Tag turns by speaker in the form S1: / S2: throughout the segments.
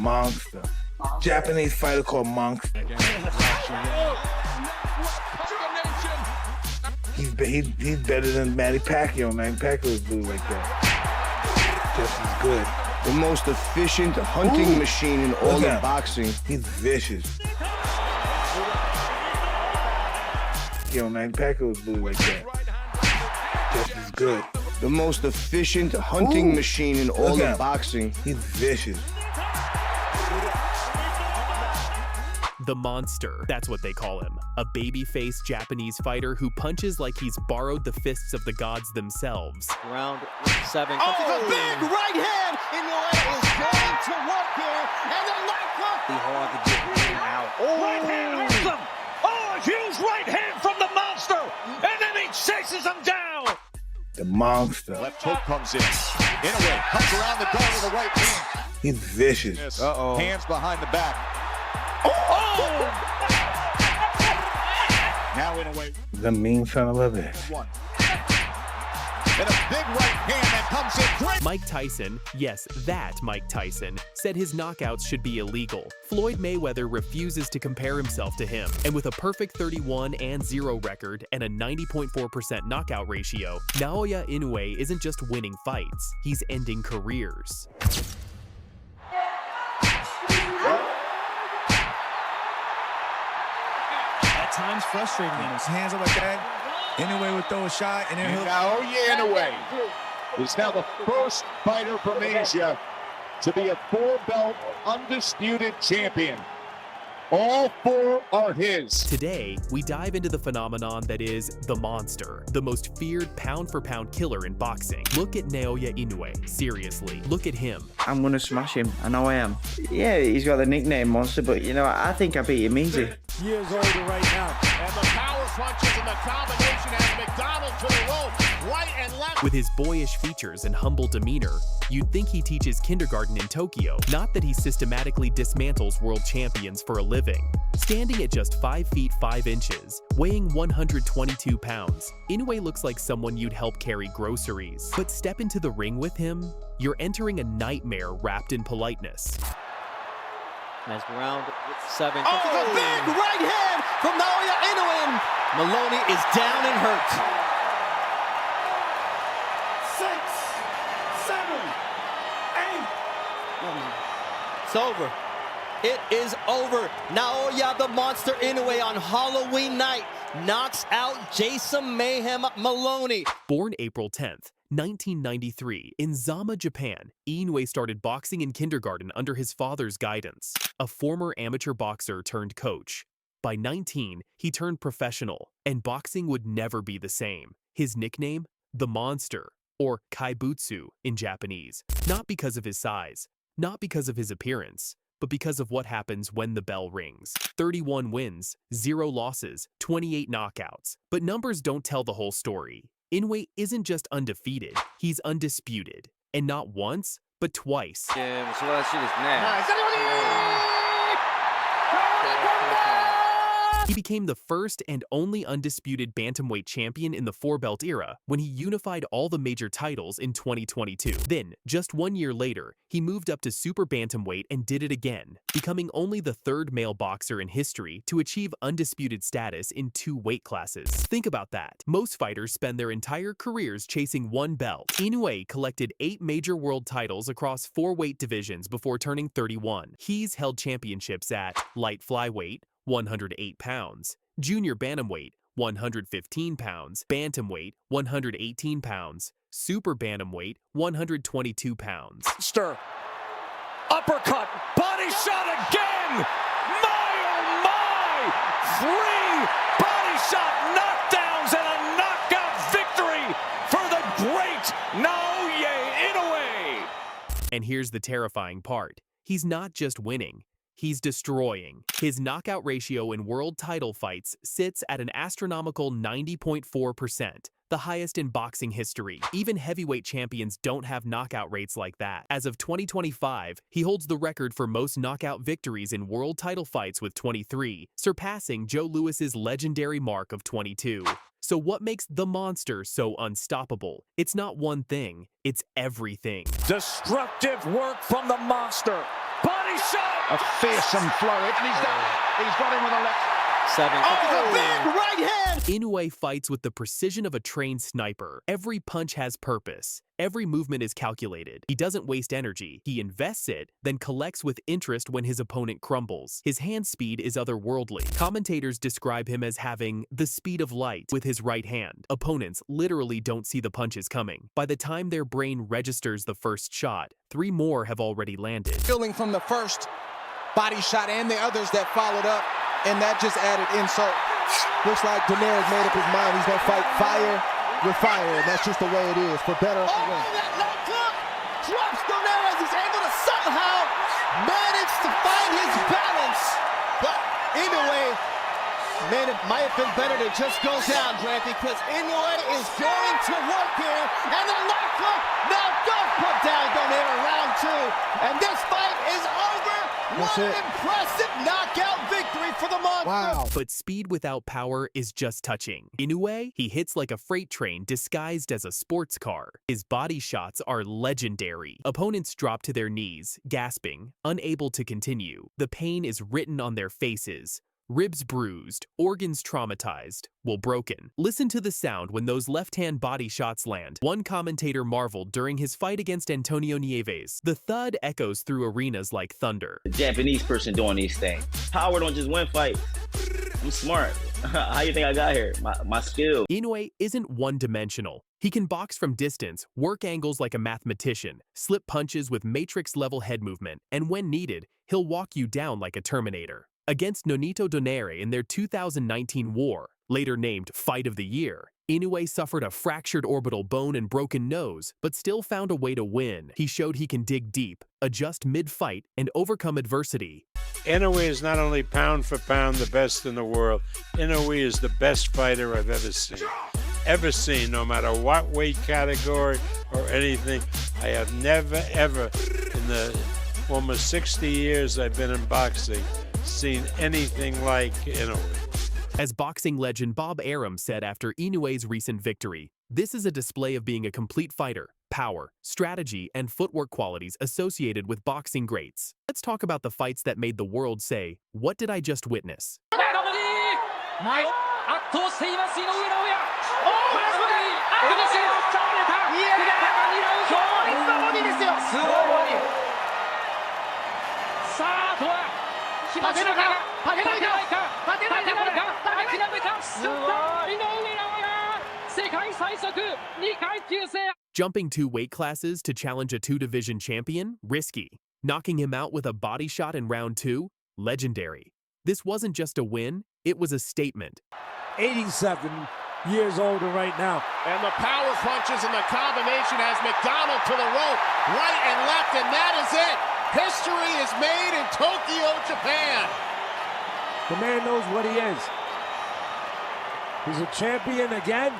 S1: Monster. Japanese fighter called Monster. He's better than Manny Pacquiao. Manny Pacquiao was blue like that. Just as good.
S2: The most efficient hunting machine in all of boxing.
S1: He's vicious. Manny Pacquiao was blue like that. Just as good.
S2: The most efficient hunting machine in all of boxing.
S1: He's vicious.
S3: The Monster, that's what they call him. A baby-faced Japanese fighter who punches like he's borrowed the fists of the gods themselves.
S4: Round 7. Oh, a big right hand! Inoue is going to work here, and the right hook! Be hard to get him out.
S5: Oh! Right hand hurts him! Oh, a huge right hand from the Monster! And then he chases him down!
S1: The Monster.
S6: Left hook comes in. Inoue comes around the guard with the right hand.
S1: He's vicious.
S6: Uh-oh. Hands behind the back.
S5: Oh!
S6: Now Inoue.
S1: The mean son of a bitch.
S6: One. And a big right hand that comes in. Great.
S3: Mike Tyson, yes, that Mike Tyson, said his knockouts should be illegal. Floyd Mayweather refuses to compare himself to him. And with a perfect 31-0 record and a 90.4% knockout ratio, Naoya Inoue isn't just winning fights, he's ending careers.
S7: At times frustrating him. His hands are like that. Inoue would throw a shot and then he'll...
S6: Naoya Inoue is now the first fighter from Asia to be a 4-belt undisputed champion. All 4 are his.
S3: Today, we dive into the phenomenon that is the Monster, the most feared pound-for-pound killer in boxing. Look at Naoya Inoue. Seriously, look at him.
S8: I'm gonna smash him. I know I am. Yeah, he's got the nickname Monster, but you know, I think I beat him easy.
S5: Years older right now.
S6: And the power punches and the combination has McDonnell to the rope, right and left.
S3: With his boyish features and humble demeanor, you'd think he teaches kindergarten in Tokyo, not that he systematically dismantles world champions for a living. Standing at just 5 feet 5 inches, weighing 122 pounds, Inoue looks like someone you'd help carry groceries. But step into the ring with him, you're entering a nightmare wrapped in politeness.
S4: As round 7. Oh, a big right hand from Naoya Inoue. Maloney is down and hurt.
S5: 6, 7, 8.
S4: It's over. It is over. Naoya the Monster Inoue on Halloween night knocks out Jason Mayhem Maloney.
S3: Born April 10th, 1993, in Zama, Japan, Inoue started boxing in kindergarten under his father's guidance, a former amateur boxer turned coach. By 19, he turned professional, and boxing would never be the same. His nickname? The Monster, or Kaibutsu in Japanese. Not because of his size, not because of his appearance, but because of what happens when the bell rings. 31 wins, 0 losses, 28 knockouts. But numbers don't tell the whole story. Inoue isn't just undefeated, he's undisputed. And not once, but twice.
S4: Yeah, so that shit is mad.
S3: He became the first and only undisputed bantamweight champion in the 4-belt era when he unified all the major titles in 2022. Then, just 1 year later, he moved up to super bantamweight and did it again, becoming only the 3rd male boxer in history to achieve undisputed status in 2 weight classes. Think about that. Most fighters spend their entire careers chasing 1 belt. Inoue collected 8 major world titles across 4 weight divisions before turning 31. He's held championships at light flyweight, 108 pounds, junior bantamweight, 115 pounds, bantamweight, 118 pounds, super bantamweight, 122 pounds.
S5: Stir. Uppercut. Body shot again. My, oh my. 3 body shot knockdowns and a knockout victory for the great Naoya Inoue.
S3: And here's the terrifying part. He's not just winning. He's destroying. His knockout ratio in world title fights sits at an astronomical 90.4%, the highest in boxing history. Even heavyweight champions don't have knockout rates like that. As of 2025, he holds the record for most knockout victories in world title fights with 23, surpassing Joe Louis's legendary mark of 22. So what makes the Monster so unstoppable? It's not one thing, it's everything.
S5: Destructive work from the Monster. Body body shot.
S6: A fearsome flurry, and he's done it. He's got him with a left.
S4: 7. Oh, big right hand.
S3: Inoue fights with the precision of a trained sniper. Every punch has purpose. Every movement is calculated. He doesn't waste energy. He invests it, then collects with interest when his opponent crumbles. His hand speed is otherworldly. Commentators describe him as having the speed of light with his right hand. Opponents literally don't see the punches coming. By the time their brain registers the first shot, 3 more have already landed.
S9: Feeling from the first body shot and the others that followed up, and that just added insult. Looks like Donaire has made up his mind. He's gonna fight fire with fire, and that's just the way it is, for better or for worse.
S4: Oh, that low hook drops Donaire as he's able to somehow manage to find his balance. But Inoue, man, it might have been better to just go down, Grant, because Inoue is going to work here, and the low hook now does put down Donaire in round 2, and this fight is over.
S9: That's
S4: What
S9: it.
S4: an impressive knockout victory for the monster.
S9: Wow.
S3: But speed without power is just touching. Inoue, he hits like a freight train disguised as a sports car. His body shots are legendary. Opponents drop to their knees, gasping, unable to continue. The pain is written on their faces. Ribs bruised, organs traumatized, well broken. Listen to the sound when those left-hand body shots land. One commentator marveled during his fight against Antonio Nieves. The thud echoes through arenas like thunder.
S10: The Japanese person doing these things. Power don't just win fights. I'm smart. How you think I got here? My skill.
S3: Inoue isn't one-dimensional. He can box from distance, work angles like a mathematician, slip punches with matrix-level head movement, and when needed, he'll walk you down like a Terminator. Against Nonito Donaire in their 2019 war, later named Fight of the Year, Inoue suffered a fractured orbital bone and broken nose, but still found a way to win. He showed he can dig deep, adjust mid-fight, and overcome adversity.
S11: Inoue is not only pound for pound the best in the world, Inoue is the best fighter I've ever seen. Ever seen, no matter what weight category or anything. I have never, ever, in the almost 60 years I've been in boxing, seen anything like Inoue.
S3: As boxing legend Bob Arum said after Inoue's recent victory, this is a display of being a complete fighter, power, strategy, and footwork qualities associated with boxing greats. Let's talk about the fights that made the world say, "What did I just witness?" Jumping 2 weight classes to challenge a 2-division champion? Risky. Knocking him out with a body shot in round 2? Legendary. This wasn't just a win, it was a statement.
S5: 87 years older right now.
S6: And the power punches and the combination has McDonnell to the rope, right and left, and that is it. History is made in Tokyo, Japan.
S5: The man knows what he is. He's a champion again.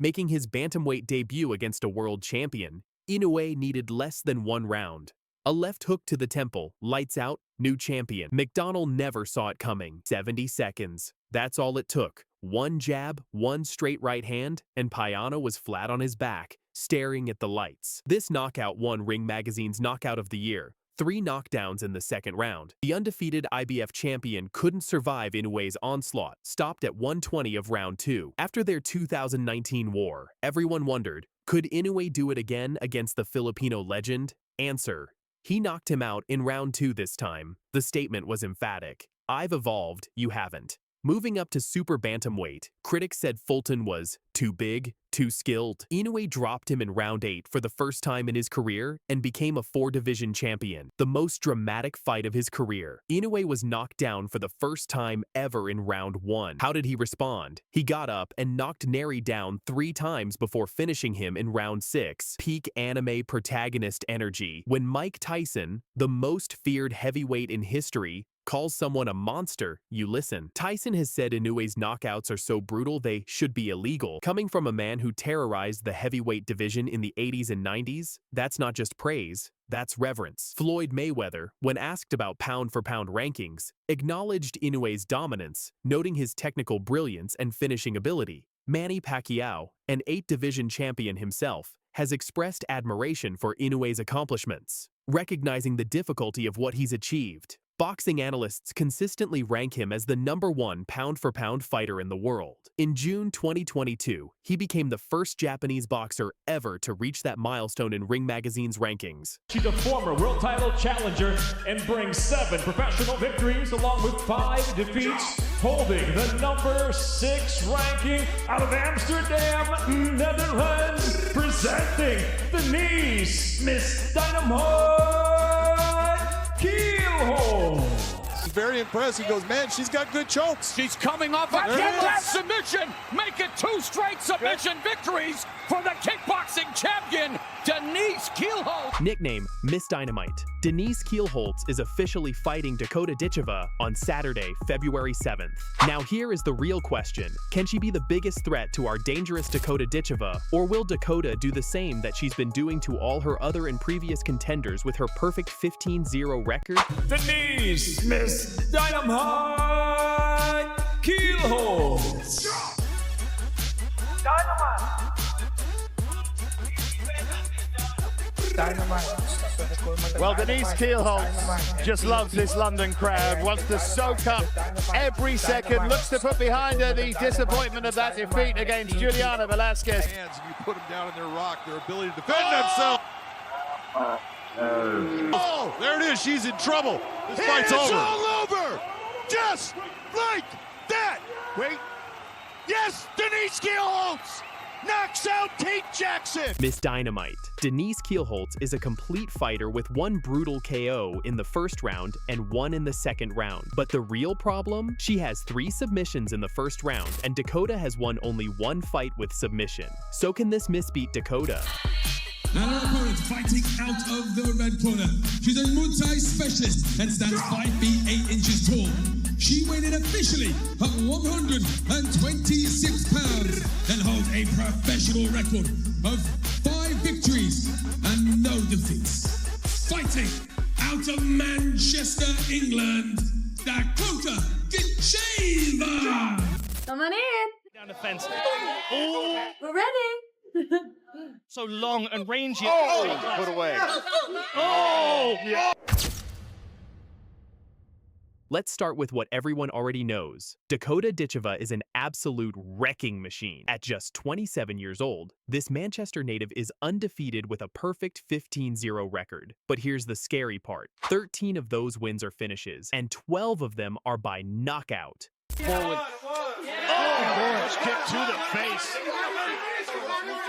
S3: Making his bantamweight debut against a world champion, Inoue needed less than 1 round. A left hook to the temple, lights out, new champion. McDonnell never saw it coming. 70 seconds. That's all it took. 1 jab, 1 straight right hand, and Payano was flat on his back, staring at the lights. This knockout won Ring Magazine's Knockout of the Year. 3 knockdowns in the second round. The undefeated IBF champion couldn't survive Inoue's onslaught, stopped at 120 of round 2. After their 2019 war, everyone wondered, could Inoue do it again against the Filipino legend? Answer: he knocked him out in round 2 this time. The statement was emphatic. I've evolved, you haven't. Moving up to super bantamweight, critics said Fulton was too big, too skilled. Inoue dropped him in round 8 for the first time in his career and became a 4-division champion, the most dramatic fight of his career. Inoue was knocked down for the first time ever in round 1. How did he respond? He got up and knocked Nery down 3 times before finishing him in round 6. Peak anime protagonist energy. When Mike Tyson, the most feared heavyweight in history, calls someone a monster, you listen. Tyson has said Inoue's knockouts are so brutal they should be illegal. Coming from a man who terrorized the heavyweight division in the 80s and 90s, that's not just praise, that's reverence. Floyd Mayweather, when asked about pound-for-pound rankings, acknowledged Inoue's dominance, noting his technical brilliance and finishing ability. Manny Pacquiao, an 8-division champion himself, has expressed admiration for Inoue's accomplishments. recognizing the difficulty of what he's achieved. Boxing analysts consistently rank him as the #1 pound-for-pound fighter in the world. In June 2022, he became the first Japanese boxer ever to reach that milestone in Ring Magazine's rankings.
S5: She's a former world title challenger and brings 7 professional victories along with 5 defeats, holding the #6 ranking out of Amsterdam, Netherlands, presenting the niece, Miss Dynamite Keelholtz.
S7: Very impressed. He goes, man, she's got good chokes.
S5: She's coming off a kickback submission, making 2 straight submission victories for the kickboxing champion, Denise Keelholtz.
S3: Nickname Miss Dynamite, Denise Keelholtz is officially fighting Dakota Ditcheva on Saturday, February 7th. Now here is the real question. Can she be the biggest threat to our dangerous Dakota Ditcheva, or will Dakota do the same that she's been doing to all her other and previous contenders with her perfect 15-0 record?
S5: Denise Miss Dynamite Keelholtz.
S12: Well, Denise Keelholtz just loves this London crowd, wants to soak up every second, looks to put behind her the disappointment of that defeat against Juliana Velasquez.
S7: Hands, and you put them down in their rock, their ability to defend themselves. Oh, there it is. She's in trouble. This fight's over. It's all over. Just like that. Wait. Yes, Denise Keelholtz knocks out Tate Jackson.
S3: Miss Dynamite. Denise Keelholtz is a complete fighter with 1 brutal KO in the first round and 1 in the second round. But the real problem? She has 3 submissions in the first round, and Dakota has won only 1 fight with submission. So can this miss beat Dakota?
S13: And our opponent fighting out of the red corner. She's a Muay Thai specialist and stands 5 feet 8 inches tall. She weighed in officially at 126 pounds and holds a professional record of 5 victories and no defeats. Fighting out of Manchester, England, Dakota Ditcheva.
S14: Come on in.
S5: Down the fence.
S14: We're ready.
S5: So long and rangy.
S12: Oh, put away.
S5: Oh!
S12: Yeah.
S3: Let's start with what everyone already knows. Dakota Ditcheva is an absolute wrecking machine. At just 27 years old, this Manchester native is undefeated with a perfect 15-0 record. But here's the scary part. 13 of those wins are finishes, and 12 of them are by knockout.
S12: Forward. Oh, kick to the face.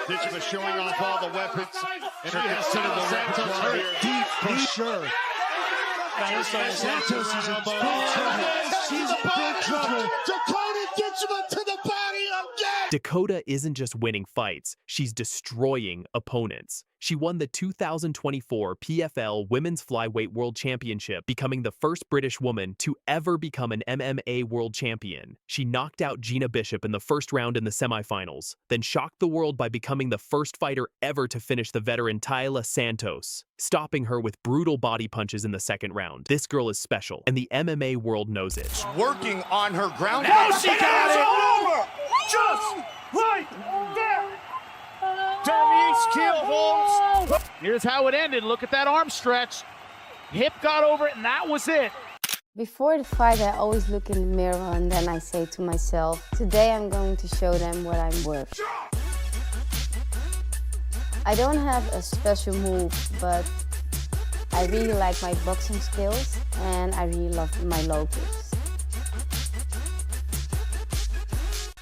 S12: Ditcheva showing off all the weapons. And she has some of the repertoire here.
S9: Deep for sure.
S12: Santos is in big trouble. She's in big trouble. Dakota Ditcheva to the body again.
S3: Dakota isn't just winning fights, she's destroying opponents. She won the 2024 PFL Women's Flyweight World Championship, becoming the first British woman to ever become an MMA World Champion. She knocked out Gina Bishop in the first round in the semifinals, then shocked the world by becoming the first fighter ever to finish the veteran Taila Santos, stopping her with brutal body punches in the second round. This girl is special, and the MMA world knows it.
S2: Working on her ground.
S12: Now she got it! Over! Just like that! Denise Keelholtz. Here's how it ended. Look at that arm stretch. Hip got over it, and that was it.
S14: Before the fight, I always look in the mirror and then I say to myself, today I'm going to show them what I'm worth. I don't have a special move, but I really like my boxing skills and I really love my low kicks.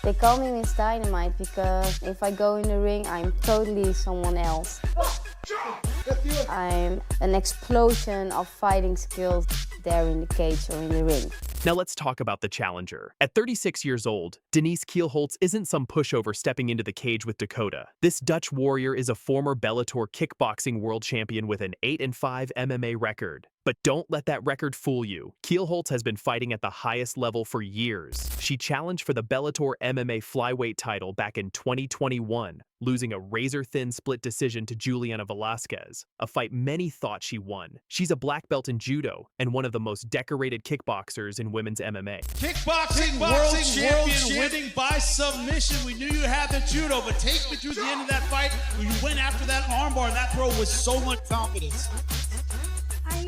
S14: They call me Miss Dynamite because if I go in the ring, I'm totally someone else. I'm an explosion of fighting skills there in the cage or in the ring.
S3: Now let's talk about the challenger. At 36 years old, Denise Keelholtz isn't some pushover stepping into the cage with Dakota. This Dutch warrior is a former Bellator kickboxing world champion with an 8-5 MMA record. But don't let that record fool you. Keelholtz has been fighting at the highest level for years. She challenged for the Bellator MMA flyweight title back in 2021, losing a razor-thin split decision to Juliana Velasquez, a fight many thought she won. She's a black belt in judo and one of the most decorated kickboxers in women's MMA.
S15: Kickboxing world champion winning by submission. We knew you had the judo, but take me through the end of that fight when you went after that armbar and that throw with so much confidence.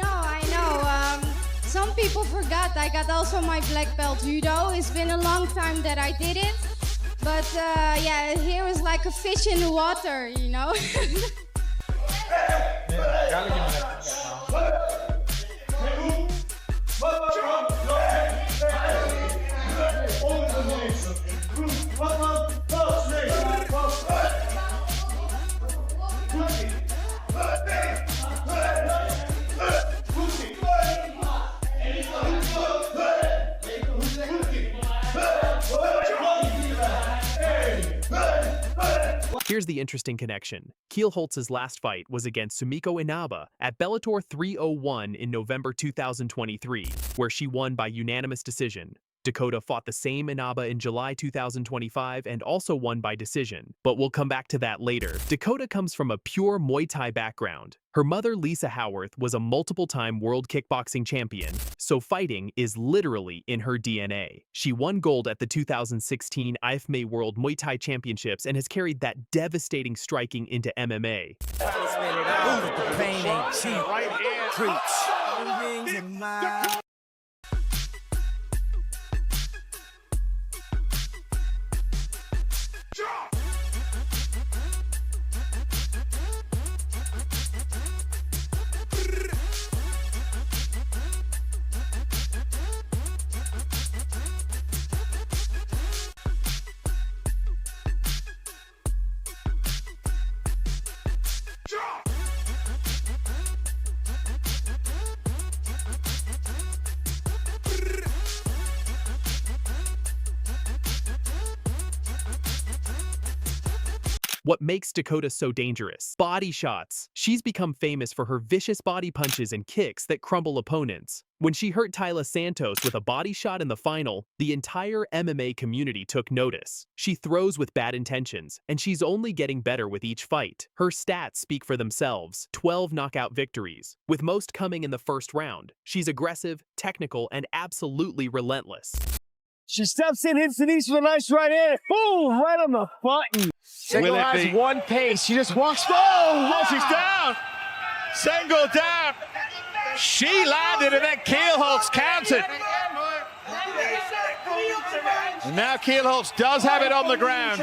S16: I know. Some people forgot I got also my black belt judo. It's been a long time that I did it. But yeah, here is like a fish in the water, you know?
S3: Here's the interesting connection. Kielholtz's last fight was against Sumiko Inaba at Bellator 301 in November 2023, where she won by unanimous decision. Dakota fought the same Inaba in July 2025 and also won by decision, but we'll come back to that later. Dakota comes from a pure Muay Thai background. Her mother, Lisa Howarth, was a multiple-time world kickboxing champion, so fighting is literally in her DNA. She won gold at the 2016 IFMA World Muay Thai Championships and has carried that devastating striking into MMA.
S17: Pain ain't cheap. Right hand.
S3: What makes Dakota so dangerous? Body shots. She's become famous for her vicious body punches and kicks that crumble opponents. When she hurt Tyla Santos with a body shot in the final, the entire MMA community took notice. She throws with bad intentions, and she's only getting better with each fight. Her stats speak for themselves. 12 knockout victories, with most coming in the first round. She's aggressive, technical, and absolutely relentless.
S12: She steps in, hits Denise with a nice right hand. Boom, right on the button. Sengo has one pace. She just walks. Oh, she's down. Sengo down. She landed and then Kielholtz counted. And now Kielholtz does have it on the ground.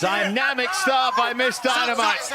S12: Dynamic start by Miss Dynamite.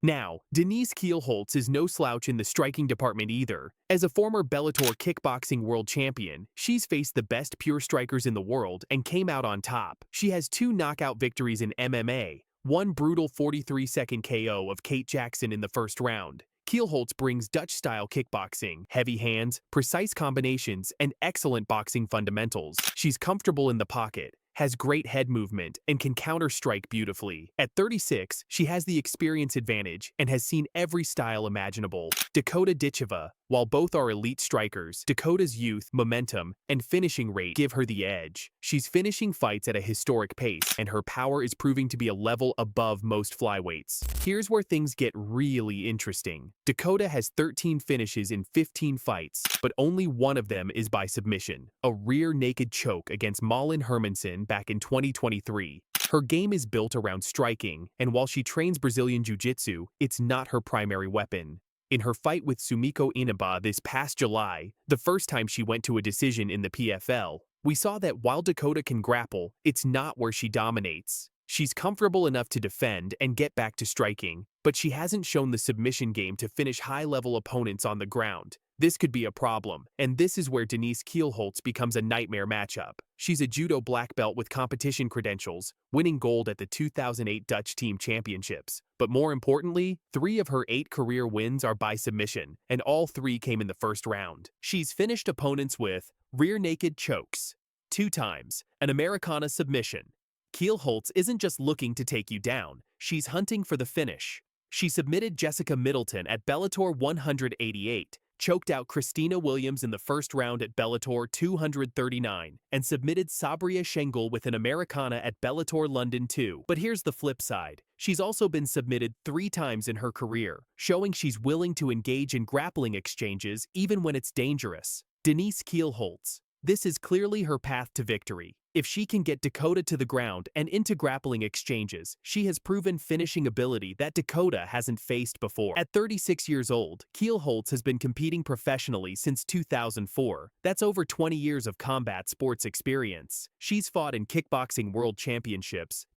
S3: Now, Denise Kielholtz is no slouch in the striking department either. As a former Bellator kickboxing world champion, she's faced the best pure strikers in the world and came out on top. She has 2 knockout victories in MMA, one brutal 43-second KO of Kate Jackson in the first round. Kielholtz brings Dutch-style kickboxing, heavy hands, precise combinations, and excellent boxing fundamentals. She's comfortable in the pocket, has great head movement, and can counter-strike beautifully. At 36, she has the experience advantage and has seen every style imaginable. Dakota Ditcheva, while both are elite strikers, Dakota's youth, momentum, and finishing rate give her the edge. She's finishing fights at a historic pace, and her power is proving to be a level above most flyweights. Here's where things get really interesting. Dakota has 13 finishes in 15 fights, but only one of them is by submission, a rear naked choke against Malin Hermansen back in 2023. Her game is built around striking, and while she trains Brazilian Jiu-Jitsu, it's not her primary weapon. In her fight with Sumiko Inaba this past July, the first time she went to a decision in the PFL, we saw that while Dakota can grapple, it's not where she dominates. She's comfortable enough to defend and get back to striking, but she hasn't shown the submission game to finish high-level opponents on the ground. This could be a problem, and this is where Denise Kielholtz becomes a nightmare matchup. She's a judo black belt with competition credentials, winning gold at the 2008 Dutch Team Championships. But more importantly, 3 of her 8 career wins are by submission, and all 3 came in the first round. She's finished opponents with rear naked chokes, 2 times, an Americana submission. Kielholtz isn't just looking to take you down, she's hunting for the finish. She submitted Jessica Middleton at Bellator 188, choked out Christina Williams in the first round at Bellator 239, and submitted Sabria Schengel with an Americana at Bellator London 2. But here's the flip side. She's also been submitted 3 times in her career, showing she's willing to engage in grappling exchanges even when it's dangerous. Denise Kielholtz. This is clearly her path to victory. If she can get Dakota to the ground and into grappling exchanges, she has proven finishing ability that Dakota hasn't faced before. At 36 years old, Kielholtz has been competing professionally since 2004. That's over 20 years of combat sports experience. She's fought in kickboxing world championships,